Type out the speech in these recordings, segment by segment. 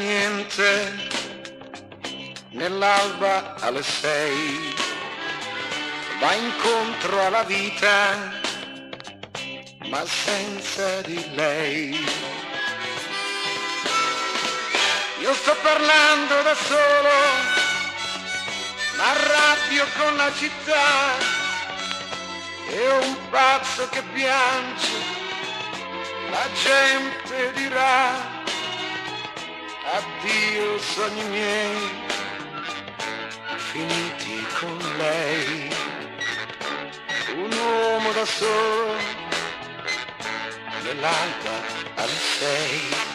niente nell'alba alle 6, va incontro alla vita ma senza di lei. Io sto parlando da solo, ma arrabbio con la città, e un pazzo che piange, la gente dirà addio sogni miei, finiti con lei. Un uomo da solo, nell'alba alle 6.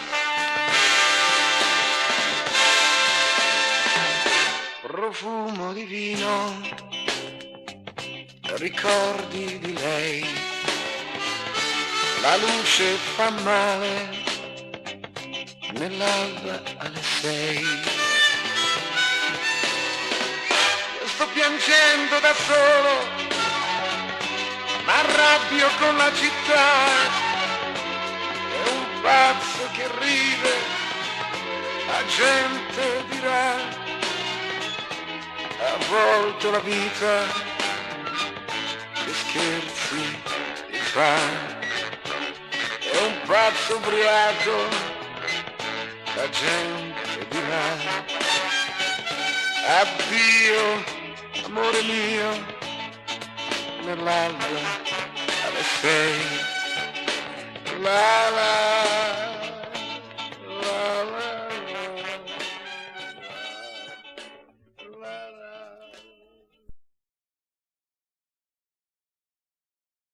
Profumo di vino, ricordi di lei, la luce fa male nell'alba alle 6. Io sto piangendo da solo, ma arrabbio con la città, è un pazzo che ride, la gente dirà a volte la vita che scherzi ti fa, è un pazzo ubriaco, la gente dirà addio amore mio, nell'alba alle 6. La la